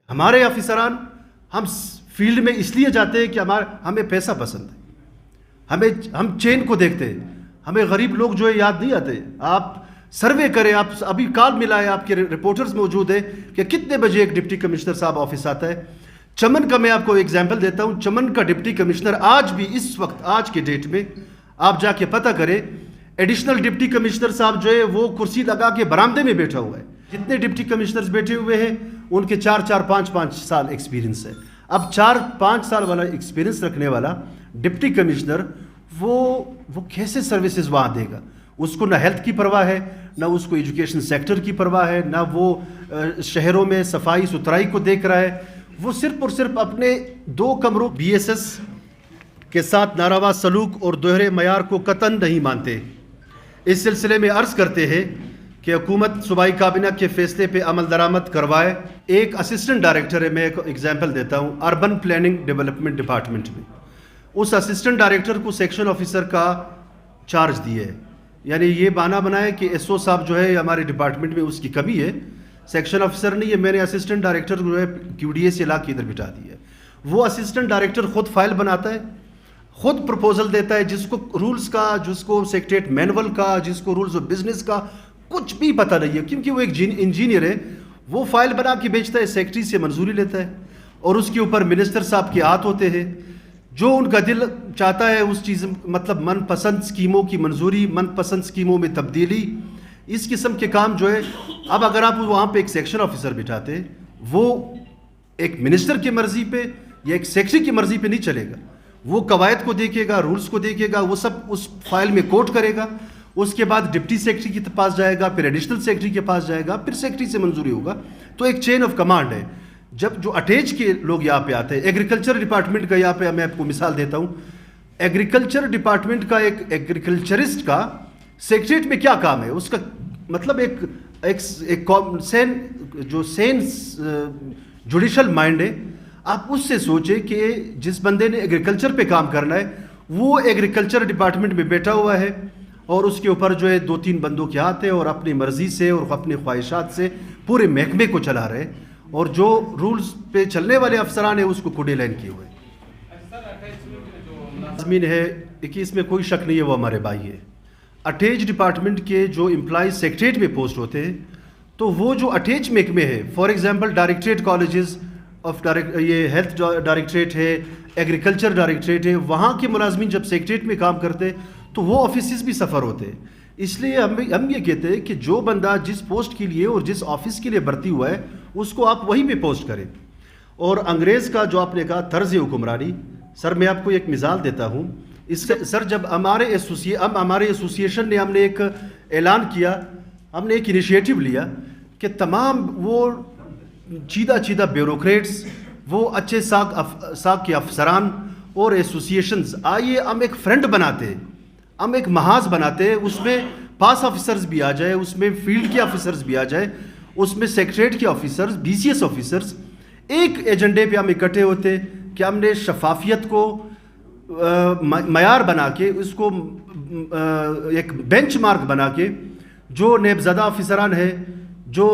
ہمارے افسران ہم فیلڈ میں اس لیے جاتے ہیں کہ ہمیں پیسہ پسند ہے، ہم چین کو دیکھتے ہیں، ہمیں غریب لوگ جو ہے یاد نہیں آتے. آپ سروے کریں، آپ ابھی کال ملا ہے، آپ کے رپورٹرز موجود ہیں کہ کتنے بجے ایک ڈپٹی کمشنر صاحب آفس آتا ہے. چمن کا میں آپ کو ایگزامپل دیتا ہوں. چمن کا ڈپٹی کمشنر آج بھی اس وقت آج کے ڈیٹ میں آپ جا کے پتہ کریں، ایڈیشنل ڈپٹی کمشنر صاحب جو ہے وہ کرسی لگا کے برآمدے میں بیٹھا ہوا ہے. جتنے ڈپٹی کمشنرز بیٹھے ہوئے ہیں ان کے 4-5 سال ایکسپیرینس ہے. اب 4-5 سال والا ایکسپیرینس رکھنے والا ڈپٹی کمشنر وہ کیسے سروسز وہاں دے گا؟ اس کو نہ ہیلتھ کی پرواہ ہے، نہ اس کو ایجوکیشن سیکٹر کی پرواہ ہے، نہ وہ شہروں میں صفائی ستھرائی کو دیکھ رہا ہے. وہ صرف اور صرف اپنے 2 کمروں بی ایس ایس کے ساتھ ناروا سلوک اور دوہرے معیار کو قطعاً نہیں مانتے. اس سلسلے میں عرض کرتے ہیں کہ حکومت صوبائی کابینہ کے فیصلے پہ عمل درآمد کروائے. ایک اسسٹنٹ ڈائریکٹر ہے، میں ایک ایگزامپل دیتا ہوں، اربن پلاننگ ڈیولپمنٹ ڈپارٹمنٹ میں. اس اسسٹنٹ ڈائریکٹر کو سیکشن آفیسر کا چارج دیے ہے. یعنی یہ بہانہ بنایا کہ ایس او صاحب جو ہے ہمارے ڈپارٹمنٹ میں اس کی کمی ہے، سیکشن آفیسر نہیں ہے، میں نے اسسٹنٹ ڈائریکٹر جو ہے کیو ڈی اے سے لا کے ادھر بٹھا دیا ہے. وہ اسسٹنٹ ڈائریکٹر خود فائل بناتا ہے، خود پروپوزل دیتا ہے، جس کو رولز کا، جس کو سیکریٹریٹ مینول کا، جس کو رولز آف بزنس کا کچھ بھی پتہ نہیں ہے، کیونکہ وہ ایک انجینئر ہے. وہ فائل بنا کے بیچتا ہے، سیکرٹری سے منظوری لیتا ہے، اور اس کے اوپر منسٹر صاحب کے ہاتھ ہوتے ہیں. جو ان کا دل چاہتا ہے اس چیز، مطلب من پسند اسکیموں کی منظوری، من پسند اسکیموں میں تبدیلی، اس قسم کے کام جو ہے. اب اگر آپ وہاں پہ ایک سیکشن آفیسر بٹھاتے، وہ ایک منسٹر کی مرضی پہ یا ایک سیکرٹری کی مرضی پہ نہیں چلے گا. وہ قواعد کو دیکھے گا، رولز کو دیکھے گا، وہ سب اس فائل میں کوٹ کرے گا. اس کے بعد ڈپٹی سیکرٹری کے پاس جائے گا، پھر ایڈیشنل سیکرٹری کے پاس جائے گا، پھر سیکرٹری سے منظوری ہوگا. تو ایک چین آف کمانڈ ہے. جب جو اٹیچ کے لوگ یہاں پہ آتے ہیں، ایگریکلچر ڈپارٹمنٹ کا، یہاں پہ میں آپ کو مثال دیتا ہوں. ایگریکلچر ڈپارٹمنٹ کا ایک ایگریکلچرسٹ کا سیکریٹریٹ میں کیا کام ہے؟ اس کا مطلب ایک سینس جوڈیشل مائنڈ ہے. آپ اس سے سوچیں کہ جس بندے نے ایگریکلچر پہ کام کرنا ہے وہ ایگریکلچر ڈپارٹمنٹ میں بیٹھا ہوا ہے، اور اس کے اوپر جو ہے 2-3 بندوں کے ہاتھ ہیں، اور اپنی مرضی سے اور اپنی خواہشات سے پورے محکمے کو چلا رہے ہیں، اور جو رولز پہ چلنے والے افسران ہیں اس کو کوڈے لائن کیے ہوئے. ملازمین ہے کہ اس میں کوئی شک نہیں ہے، وہ ہمارے بھائی ہے. اٹیچ ڈپارٹمنٹ کے جو امپلائیز سیکریٹریٹ میں پوسٹ ہوتے ہیں، تو وہ جو اٹیچ محکمے ہے، for example directorate colleges of یہ ہیلتھ ڈائریکٹریٹ ہے، ایگریکلچر ڈائریکٹریٹ ہے، وہاں کے ملازمین جب سیکریٹریٹ میں کام کرتے تو وہ آفیسز بھی سفر ہوتے ہیں. اس لیے ہم یہ کہتے ہیں کہ جو بندہ جس پوسٹ کے لیے اور جس آفس کے لیے بھرتی ہوا ہے اس کو آپ وہیں پہ پوسٹ کریں. اور انگریز کا جو آپ نے کہا طرز حکمرانی، سر میں آپ کو ایک مثال دیتا ہوں. اس سے سر جب ہمارے ایسوسیشن نے ہم نے ایک اعلان کیا، ہم نے ایک انیشیٹو لیا کہ تمام وہ چیدہ بیوروکریٹس، وہ اچھے ساکھ کے افسران اور ایسوسیشنز، آئیے ہم ایک فرنٹ بناتے ہیں، ہم ایک محاذ بناتے ہیں. اس میں پاس آفیسرز بھی آ جائے، اس میں فیلڈ کے آفیسرز بھی آ جائے، اس میں سیکریٹریٹ کے officers, B C S officers. ایک ایجنڈے پہ ہم اکٹھے ہوتے کہ ہم نے شفافیت کو معیار بنا کے، اس کو ایک بینچ مارک بنا کے، جو نیب زدہ افسران ہیں، جو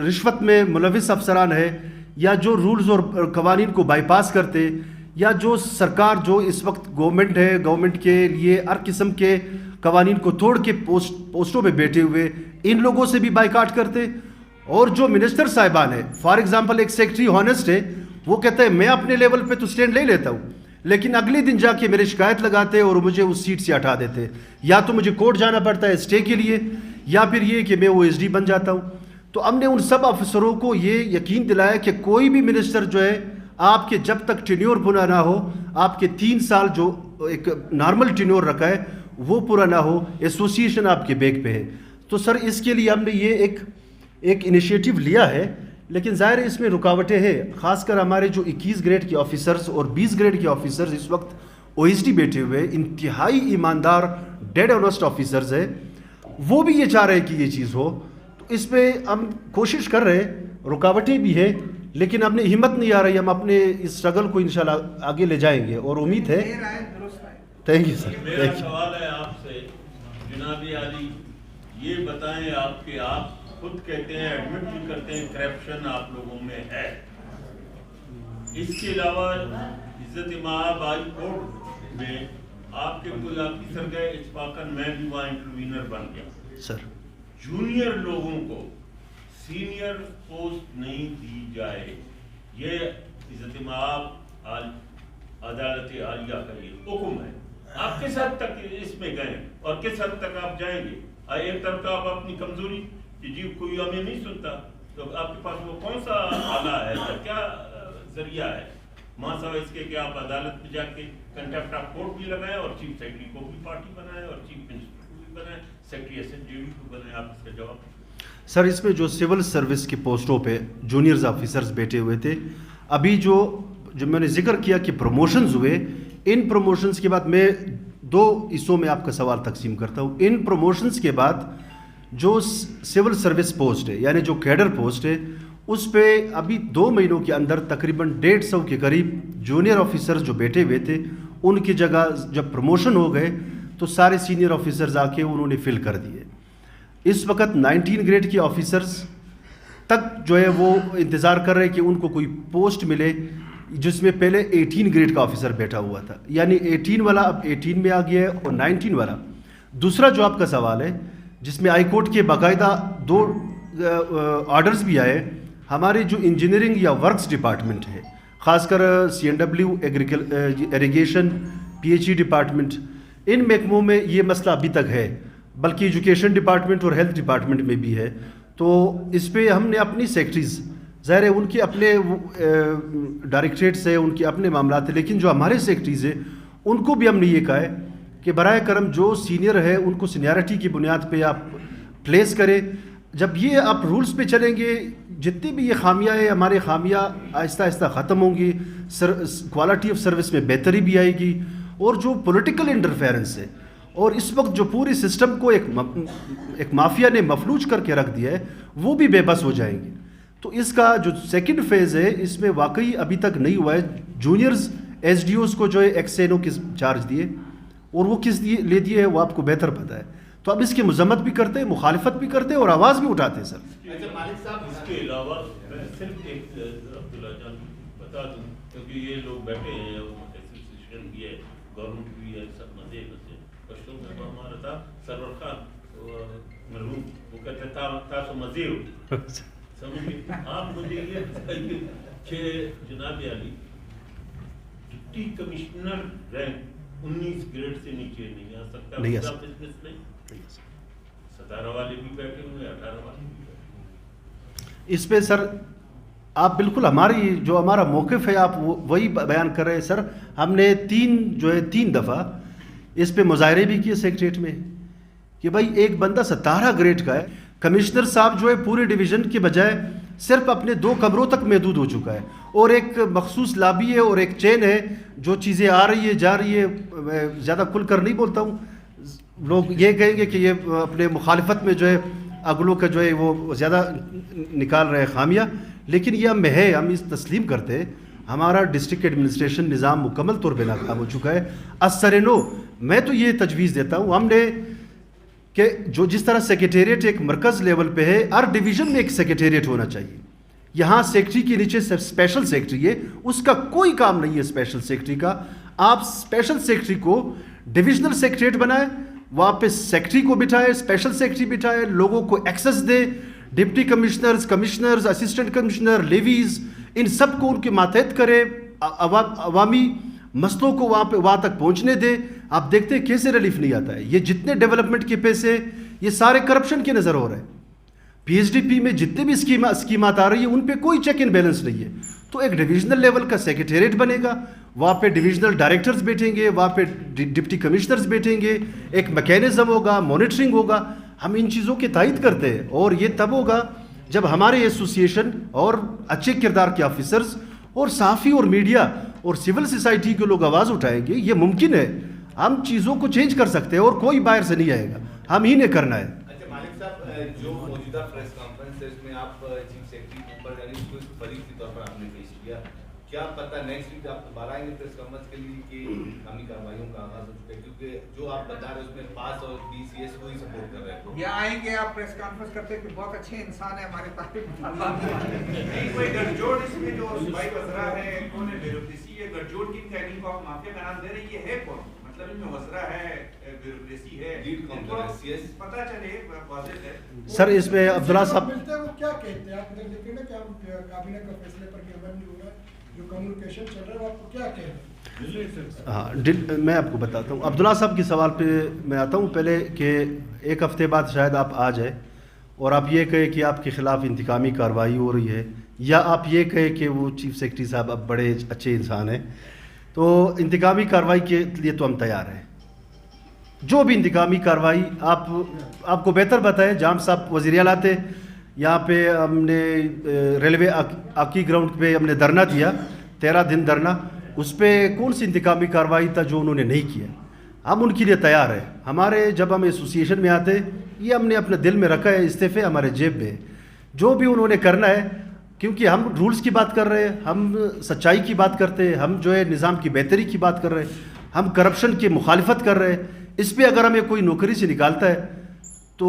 رشوت میں ملوث افسران ہیں، یا جو رولز اور قوانین کو بائی پاس کرتے، یا جو سرکار جو اس وقت گورنمنٹ ہے، گورنمنٹ کے لیے ہر قسم کے قوانین کو توڑ کے پوسٹوں پہ بیٹھے ہوئے، ان لوگوں سے بھی بائیکاٹ کرتے. اور جو منسٹر صاحبان ہیں، فار ایگزامپل ایک سیکرٹری ہانسٹ ہے، وہ کہتا ہے میں اپنے لیول پہ تو سٹینڈ لے لیتا ہوں، لیکن اگلے دن جا کے میرے شکایت لگاتے اور مجھے اس سیٹ سے ہٹا دیتے. یا تو مجھے کورٹ جانا پڑتا ہے اسٹے کے لیے، یا پھر یہ کہ میں او ایس ڈی بن جاتا ہوں. تو ہم نے ان سب افسروں کو یہ یقین دلایا کہ کوئی بھی منسٹر جو ہے، آپ کے جب تک ٹینیور پورا نہ ہو، آپ کے 3 سال جو ایک نارمل ٹینیور رکھا ہے وہ پورا نہ ہو، ایسوسیشن آپ کے بیک پہ ہے. تو سر اس کے لیے ہم نے یہ ایک انیشیٹو لیا ہے، لیکن ظاہر ہے اس میں رکاوٹیں ہیں. خاص کر ہمارے جو 21 گریڈ کے آفیسرز اور 20 گریڈ کے آفیسرز اس وقت او ایس ڈی بیٹھے ہوئے، انتہائی ایماندار ڈیڈ آنسٹ آفیسرز ہیں، وہ بھی یہ چاہ رہے ہیں کہ یہ چیز ہو. تو اس پہ ہم کوشش کر رہے ہیں، رکاوٹیں بھی ہیں، لیکن ہم نے ہمت نہیں آ رہی، ہم اپنے اس اسٹرگل کو انشاءاللہ آگے لے جائیں گے، اور امید ہے. Thank you sir. میرا سوال ہے آپ سے، جناب عالی، یہ بتائیں آپ کہ آپ خود کہتے ہیں, ایڈمٹ بھی کرتے ہیں, کرپشن آپ لوگوں میں ہے. اس کے علاوہ عزت مآب ہائی کورٹ میں آپ کے کوئی آفیسر گئے اتفاقاً, میں بھی وہاں انٹروینر بن گیا سر. جونیئر لوگوں کو سینئر پوسٹ نہیں دی جائے, یہ عزت مآب عدالت عالیہ کا یہ حکم ہے. آپ کس حد تک اس میں گئے اور کس حد تک آپ جائیں گے؟ ایک طرف تو آپ اپنی کمزوری کہ جی کوئی ہمیں نہیں سنتا, تو آپ کے پاس وہ کون سا آلہ ہے, کیا ذریعہ ہے ماں سوائے اس کے کہ آپ عدالت میں جا کے کنٹیمپٹ آف کورٹ بھی لگائیں اور چیف سیکرٹری کو بھی پارٹی بنائیں اور چیف منسٹر کو بھی بنائیں, سیکرٹری SNJD کو بنائیں. آپ اس کا جواب سر. اس میں جو سول سروس کی پوسٹوں پہ جونیئرز آفیسرز بیٹھے ہوئے تھے, ابھی جو میں نے ذکر کیا کہ پروموشنز ہوئے, ان پروموشنز کے بعد میں 2 حصوں میں آپ کا سوال تقسیم کرتا ہوں. ان پروموشنز کے بعد جو سول سروس پوسٹ ہے یعنی جو کیڈر پوسٹ ہے, اس پہ ابھی 2 مہینوں کے اندر تقریباً 150 کے قریب جونیئر آفیسرز جو بیٹھے ہوئے تھے, ان کی جگہ جب پروموشن ہو گئے تو سارے سینئر آفیسرز آ کے انہوں نے فل کر دیے. اس وقت 19 گریڈ کے آفیسرز تک جو ہے وہ انتظار کر رہے ہیں کہ ان کو کوئی پوسٹ ملے, جس میں پہلے 18 گریڈ کا آفیسر بیٹھا ہوا تھا, یعنی 18 والا اب 18 میں آ گیا ہے اور 19 والا. دوسرا جو آپ کا سوال ہے جس میں ہائی کورٹ کے باقاعدہ 2 آرڈرز بھی آئے, ہمارے جو انجینئرنگ یا ورکس ڈپارٹمنٹ ہے, خاص کر CNW ایریگیشن PHE ڈپارٹمنٹ, ان محکموں میں یہ مسئلہ ابھی تک ہے, بلکہ ایجوکیشن ڈپارٹمنٹ اور ہیلتھ ڈپارٹمنٹ میں بھی ہے. تو اس پہ ہم نے اپنی سیکٹریز, ظاہر ہے ان کے اپنے ڈائریکٹریٹس ہیں, ان کے اپنے معاملات ہیں, لیکن جو ہمارے سیکٹریز ہیں ان کو بھی ہم نے یہ کہا ہے کہ برائے کرم جو سینئر ہے ان کو سینیارٹی کی بنیاد پہ آپ پلیس کریں. جب یہ آپ رولز پہ چلیں گے, جتنی بھی یہ خامیاں ہیں ہمارے خامیاں آہستہ آہستہ ختم ہوں گی, کوالٹی آف سروس میں بہتری بھی آئے گی, اور جو پولیٹیکل انٹرفیرنس ہے اور اس وقت جو پوری سسٹم کو ایک مافیا نے مفلوج کر کے رکھ دیا ہے, وہ بھی بے بس ہو جائیں گے. تو اس کا جو سیکنڈ فیز ہے اس میں واقعی ابھی تک نہیں ہوا ہے. جونیئرز SDOs کو جو ہے ایکسینو کے چارج دیے, اور وہ کس لے دیے ہے وہ آپ کو بہتر پتہ ہے. تو اب اس کی مذمت بھی کرتے ہیں, مخالفت بھی کرتے ہیں اور آواز بھی اٹھاتے ہیں. سر مالک صاحب اس کے علاوہ میں صرف ایک عبداللہ جان بتا دوں, کیونکہ یہ لوگ بیٹھے ہیں, ایسوسیشن بھی ہے, گورنمنٹ بھی ہے, سب مزے پشتوں میں ہمارا تھا سرور خان مرحوم, وہ کہتے تھا سو مزے ہو سمجھے. آپ مجھے یہ بتائیے کہ جناب علی ڈپٹی کمشنر رینک 19 گریڈ سے نیچے نہیں آ سکتا, نہیں. 17 والے بھی بیٹھے ہوئے, 18 والے بھی بیٹھے. اس پہ سر آپ بالکل ہمارا موقف ہے آپ وہی بیان کر رہے ہیں. سر ہم نے 3 دفعہ اس پہ مظاہرے بھی کیے سیکریٹریٹ میں کہ بھائی ایک بندہ 17 گریڈ کا ہے, کمشنر صاحب جو ہے پورے ڈویژن کے بجائے صرف اپنے 2 کمروں تک محدود ہو چکا ہے, اور ایک مخصوص لابی ہے اور ایک چین ہے, جو چیزیں آ رہی ہے جا رہی ہے. میں زیادہ کھل کر نہیں بولتا ہوں, لوگ یہ کہیں گے کہ یہ اپنے مخالفت میں جو ہے اگلوں کا جو ہے وہ زیادہ نکال رہے خامیہ, لیکن یہ ہم ہے, ہم اس تسلیم کرتے ہیں ہمارا ڈسٹرکٹ ایڈمنسٹریشن نظام مکمل طور پہ ناکام ہو چکا ہے. اثر نو میں تو یہ تجویز دیتا ہوں ہم نے کہ جس طرح سیکریٹریٹ ایک مرکز لیول پہ ہے, ہر ڈویژن میں ایک سیکریٹریٹ ہونا چاہیے. یہاں سیکٹری کے نیچے اسپیشل سیکٹری ہے, اس کا کوئی کام نہیں ہے اسپیشل سیکٹری کا. آپ اسپیشل سیکٹری کو ڈویژنل سیکریٹریٹ بنائیں, وہاں پہ سیکٹری کو بٹھائے, اسپیشل سیکٹری بٹھائے, لوگوں کو ایکسس دے, deputy commissioners, assistant commissioner, levies, ان سب کو ان کے ماتحت کرے, عوامی مسئلوں کو وہاں تک پہنچنے دے. آپ دیکھتے ہیں کیسے ریلیف نہیں آتا ہے. یہ جتنے ڈیولپمنٹ کے پیسے یہ سارے کرپشن کے نظر ہو رہے ہیں. PHDP میں جتنے بھی اسکیمات آ رہی ہیں ان پہ کوئی چیک اینڈ بیلنس نہیں ہے. تو ایک ڈویژنل لیول کا سیکریٹریٹ بنے گا, وہاں پہ ڈویژنل ڈائریکٹرز بیٹھیں گے, وہاں پہ ڈپٹی کمشنرز بیٹھیں گے, ایک میکینزم ہوگا, مانیٹرنگ ہوگا. ہم ان چیزوں کی تائید کرتے ہیں, اور یہ تب ہوگا جب ہمارے ایسوسیشن اور اچھے کردار کے آفیسرز اور صحافی اور میڈیا اور سول سوسائٹی کے لوگ آواز اٹھائیں گے. یہ ممکن ہے, ہم چیزوں کو چینج کر سکتے ہیں, اور کوئی باہر سے نہیں آئے گا, ہم ہی نے کرنا ہے. اچھا مالک صاحب, جو موجودہ پریس کانفرنس ہے اس میں آپ چیف سیکرٹری کے اوپر یعنی اس کو فریق کے طور پر آپ نے پیش کیا, کیا پتہ نیکسٹ ویک آپ دوبارہ آئیں گے پریس کانفرنس کے لیے کہ انتظامی کارروائیوں کا آغاز ہو چکا ہے؟ کیونکہ جو آپ بتا رہے ہیں اس میں پاس اور بی سی ایس کو ہی سپورٹ کر رہے ہیں. یا آئیں گے آپ پریس کانفرنس کرتے کہ بہت اچھے انسان ہیں ہمارے طالب نہیں کوئی گٹجوڑ اس میں جو صوبائی وزراء ہے کون ہے بیوروکریسی ہے گٹجوڑ کن تعلیم کو آپ مافیا کا نام دے رہے ہیں یہ ہے کون مطلب ان میں وزراء ہے بیوروکریسی ہے لیڈ کون کر رہا ہے سی ایس پتہ چلے واضح ہے. سر اس میں عبداللہ صاحب ملتے ہیں وہ کیا کہتے ہیں آپ ادھر دیکھیں نا کہ ہم کابینہ کا فیصلے پر بھی عمل نہیں ہو رہا ہے جو کمیونیکیشن چل رہا ہے وہ آپ کو کیا کہہ رہے ہیں؟ ہاں میں آپ کو بتاتا ہوں. عبداللہ صاحب کے سوال پہ میں آتا ہوں پہلے کہ ایک ہفتے بعد شاید آپ آ جائیں اور آپ یہ کہیں کہ آپ کے خلاف انتقامی کارروائی ہو رہی ہے یا آپ یہ کہیں کہ وہ چیف سیکرٹری صاحب اب بڑے اچھے انسان ہیں. تو انتقامی کارروائی کے لیے تو ہم تیار ہیں. جو بھی انتقامی کارروائی آپ کو بہتر بتائیں. جام صاحب وزیر اعلیٰ تھے, یہاں پہ ہم نے ریلوے آکی گراؤنڈ پہ ہم نے دھرنا دیا 13 دن دھرنا. اس پہ کون سی انتقامی کارروائی تھا جو انہوں نے نہیں کیا؟ ہم ان کے لیے تیار ہیں. ہمارے جب ہم ایسوسیشن میں آتے یہ ہم نے اپنے دل میں رکھا ہے, استعفے ہمارے جیب میں. جو بھی انہوں نے کرنا ہے, کیونکہ ہم رولز کی بات کر رہے ہیں, ہم سچائی کی بات کرتے ہیں, ہم جو ہے نظام کی بہتری کی بات کر رہے ہیں, ہم کرپشن کی مخالفت کر رہے ہیں. اس پہ اگر ہمیں کوئی نوکری سے نکالتا ہے تو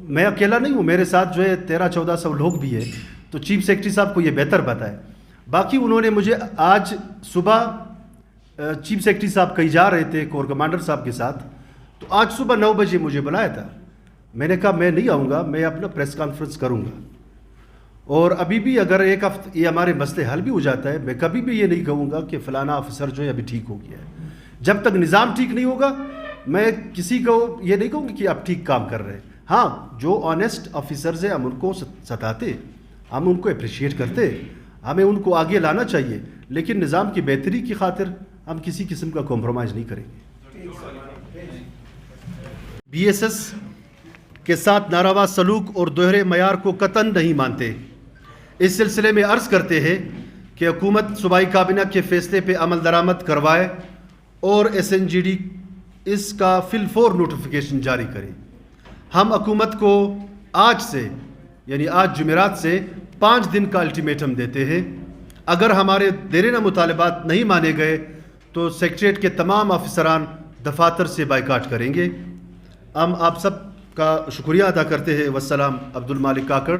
میں اکیلا نہیں ہوں, میرے ساتھ جو ہے 1300-1400 لوگ بھی ہیں. تو چیف سیکرٹری صاحب کو یہ بہتر بتائے. باقی انہوں نے مجھے آج صبح چیف سیکرٹری صاحب کہیں جا رہے تھے کور کمانڈر صاحب کے ساتھ, تو آج صبح 9 بجے مجھے بلایا تھا. میں نے کہا میں نہیں آؤں گا, میں اپنا پریس کانفرنس کروں گا. اور ابھی بھی اگر ایک ہفتے یہ ہمارے مسئلے حل بھی ہو جاتا ہے, میں کبھی بھی یہ نہیں کہوں گا کہ فلانا افسر جو ہے ابھی ٹھیک ہو گیا ہے. جب تک نظام ٹھیک نہیں ہوگا میں کسی کو یہ نہیں کہوں گا کہ آپ ٹھیک کام کر رہے ہیں. ہاں, جو آنیسٹ آفیسرز ہیں ہم ان کو ستاتے, ہم ان کو اپریشیٹ کرتے, ہمیں ان کو آگے لانا چاہیے, لیکن نظام کی بہتری کی خاطر ہم کسی قسم کا کمپرومائز نہیں کریں گے. بی ایس ایس کے ساتھ ناروا سلوک اور دوہرے معیار کو قطعاً نہیں مانتے. اس سلسلے میں عرض کرتے ہیں کہ حکومت صوبائی کابینہ کے فیصلے پہ عمل درآمد کروائے اور ایس این جی ڈی اس کا فی الفور نوٹیفیکیشن جاری کرے. ہم حکومت کو آج سے یعنی آج جمعرات سے 5 دن کا الٹیمیٹم دیتے ہیں. اگر ہمارے دیرینہ مطالبات نہیں مانے گئے تو سیکریٹریٹ کے تمام افسران دفاتر سے بائیکاٹ کریں گے. ہم آپ سب کا شکریہ ادا کرتے ہیں. والسلام. عبد المالک کاکڑ.